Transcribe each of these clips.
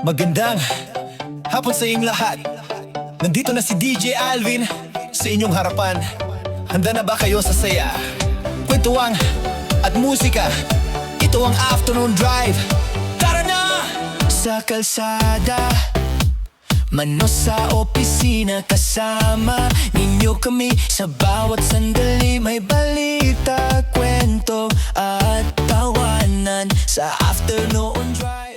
Magandang hapon sa inyong lahat. Nandito na si DJ Alvin sa inyong harapan. Handa na ba kayo sa saya, kwentuhan at musika? Ito ang afternoon drive. Tara na! Sa kalsada, mano sa opisina, kasama ninyo kami. Sa bawat sandali may balita, kwento at tawanan. Sa afternoon drive.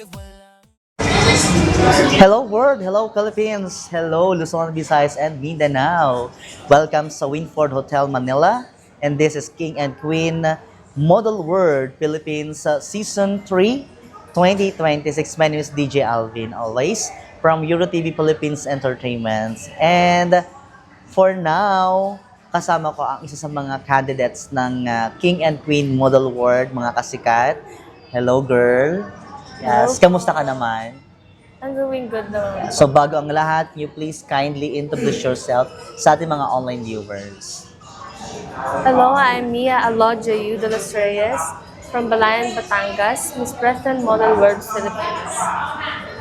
Hello world, hello Philippines, hello Luzon, Visayas, and Mindanao. Welcome sa Winford Hotel Manila, and this is King and Queen Model World Philippines Season 3 2026. My name is DJ Alvin, always from EuroTV Philippines Entertainment. And for now, kasama ko ang isa sa mga candidates ng King and Queen Model World, mga kasikat. Hello girl. Yes, kamusta ka naman? I'm doing good naman. So bago ang lahat, can you please kindly introduce yourself sa ating mga online viewers? Hello, I'm Mia Alojayu de los Reyes from Balayan, Batangas, Miss President Model World Philippines.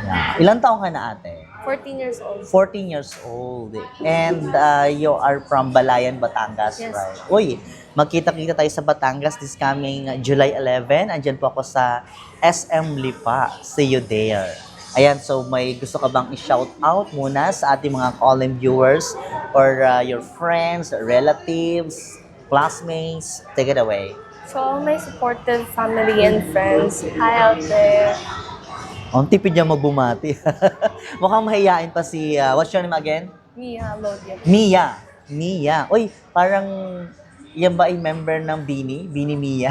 Yeah. Ilang taong ka na ate? 14 years old. 14 years old. And you are from Balayan, Batangas, Yes. right? Uy, magkita-kita tayo sa Batangas this coming July 11. Andyan po ako sa SM Lipa. See you there. Ayan, so may gusto ka bang i-shout out muna sa ating mga call-in viewers or your friends, relatives, classmates? Take it away. So, all my supportive family and friends, hi out there. Ang tipid niya magbumati. Mukhang mahihain pa si, what's your name again? Mia Alojayu. Mia. Uy, parang yan ba ay member ng Bini? Bini Mia.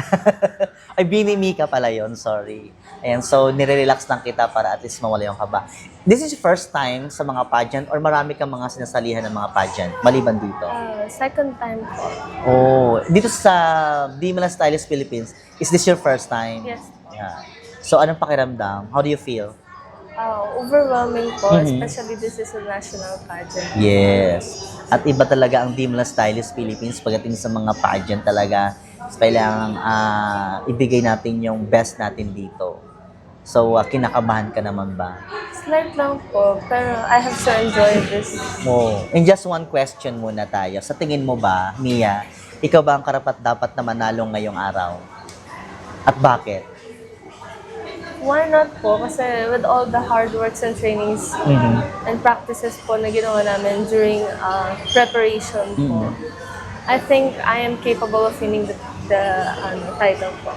Ay, Bini Mika pala yon, sorry. Ayan, so nire-relax lang kita para at least mawala yung kaba. This is your first time sa mga pageant or marami kang mga sinasalihan ng mga pageant maliban dito? Second time po. Oh, dito sa Di Milan Stylist Philippines, is this your first time? Yes. Yeah. So anong pakiramdam? How do you feel? Overwhelming po, Mhm. especially this is a national pageant. Yes. At iba talaga ang Team La Stylist Philippines pagdating sa mga pageant talaga. Kailangan ibigay natin yung best natin dito. So, kinakabahan ka naman ba? Slight lang po, pero I have to enjoy this. Oh. And just one question muna tayo. Sa tingin mo ba, Mia, ikaw ba ang karapat-dapat na manalo ngayong araw? At bakit? Why not po? Kasi with all the hard works and trainings and practices po na ginawa namin during preparation po, I think I am capable of winning the title po.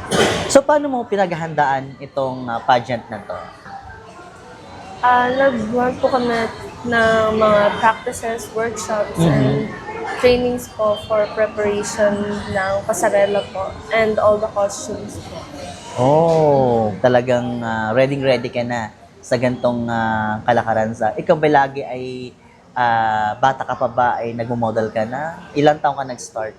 So, paano mo pinaghahandaan itong pageant na to? Nag-work po kami ng mga practices, workshops, and trainings po for preparation ng pasarela po and all the costumes po. Oh, talagang ready ka na sa gantong kalakaran sa. Ikaw ba lagi ay bata ka pa ba ay nagmo-model ka na? Ilang taong ka nag-start?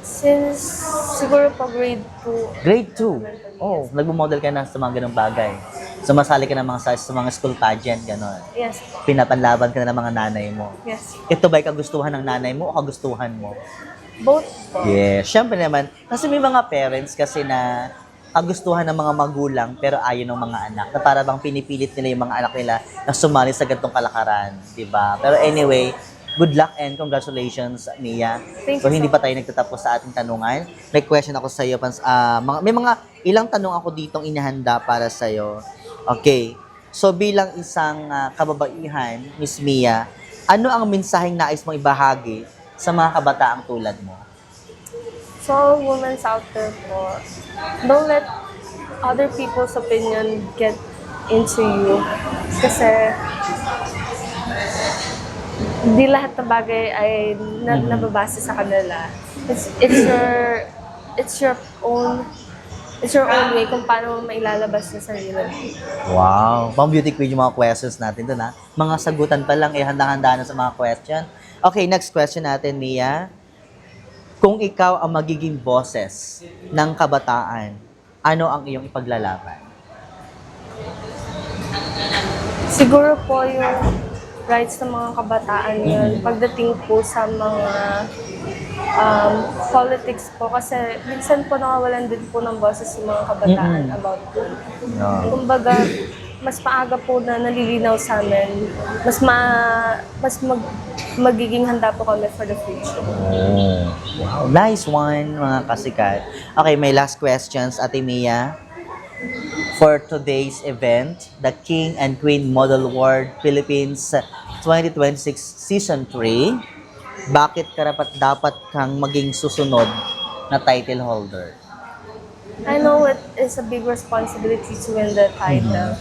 Since siguro po grade 2. Grade 2. Oh, nagmo-model ka na sa mga ganung bagay. Sumasali ka ng sa mga school pageant, gano'n. Yes po. Pinapanlaban ka na ng mga nanay mo. Yes. Ito ba'y kagustuhan ng nanay mo o kagustuhan mo? Both po. Yes, syempre naman. Kasi may mga parents kasi na kagustuhan ng mga magulang pero ayaw ng mga anak. Na para bang pinipilit nila yung mga anak nila na sumali sa ganitong kalakaran. Diba? Pero anyway, good luck and congratulations, Mia. Thank So, you hindi so pa tayo nagtatapos sa ating tanungan. May question ako sa iyo. May mga ilang tanong ako ditong inihanda para sa iyo. Okay. So, bilang isang kababaihan, Miss Mia, ano ang mensaheng nais mong ibahagi sa mga kabataang tulad mo? So, all women out there po, don't let other people's opinion get into you. Kasi, hindi lahat ng bagay ay nababase sa kanila. It's your own way kung paano mo mailalabas yung sarili mo. Wow! Pang beauty queen yung mga questions natin doon ha. Mga sagutan pa lang, handa-handa na sa mga question. Okay, next question natin, Mia. Kung ikaw ang magiging boses ng kabataan, ano ang iyong ipaglalaban? Siguro po yung rights ng mga kabataan yun. Pagdating po sa mga politics po. Kasi minsan po nakawalan din po ng boses yung mga kabataan about po. No. Kumbaga, mas maaga po na nalilinaw sa amin, magiging handa po kami for the future. Oh, wow. Nice one, mga kasikat. Okay, may last questions, Ate Mia. For today's event, the King and Queen Model World Philippines 2026 Season 3, bakit dapat kang maging susunod na title holder? I know it is a big responsibility to win the title.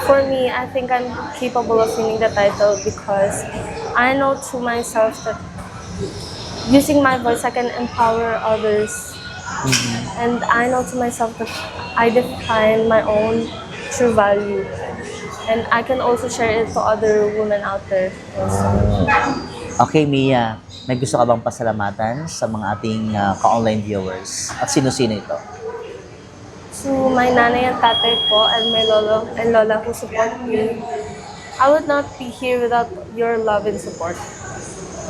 For me, I think I'm capable of winning the title because I know to myself that using my voice, I can empower others. And I know to myself that I define my own true value. And I can also share it to other women out there. Okay, Mia, may gusto ka bang pasalamatan sa mga ating ka-online viewers? At sino-sino ito? To my nanay and tatay po and my lolo and lola who support me, I would not be here without your love and support.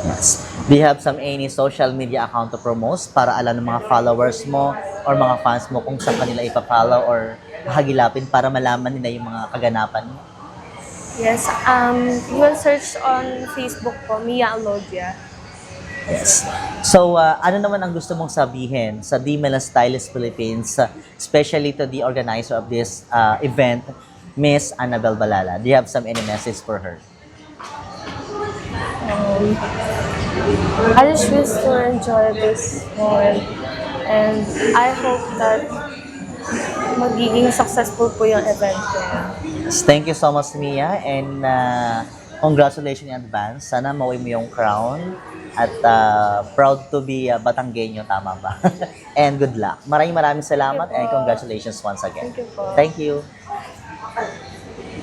Yes. Do you have any social media account to promote para alam ng mga followers mo or mga fans mo kung saan kanila ipa-follow or hagilapin para malaman nila yung mga kaganapan mo? Yes, you will search on Facebook po, Mia Alodia. Yes. So, ano naman ang gusto mong sabihin sa Di Mela Stylist Philippines, especially to the organizer of this event, Miss Annabel Balala? Do you have any message for her? I just wish to enjoy this moment and I hope that magiging successful po yung event ko. Yes, thank you so much, Mia, and congratulations in advance. Sana mauwi mo yung crown at proud to be Batanggenyo, tama ba? And good luck. Maraming salamat and congratulations once again. Thank you po. Thank you.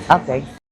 Okay.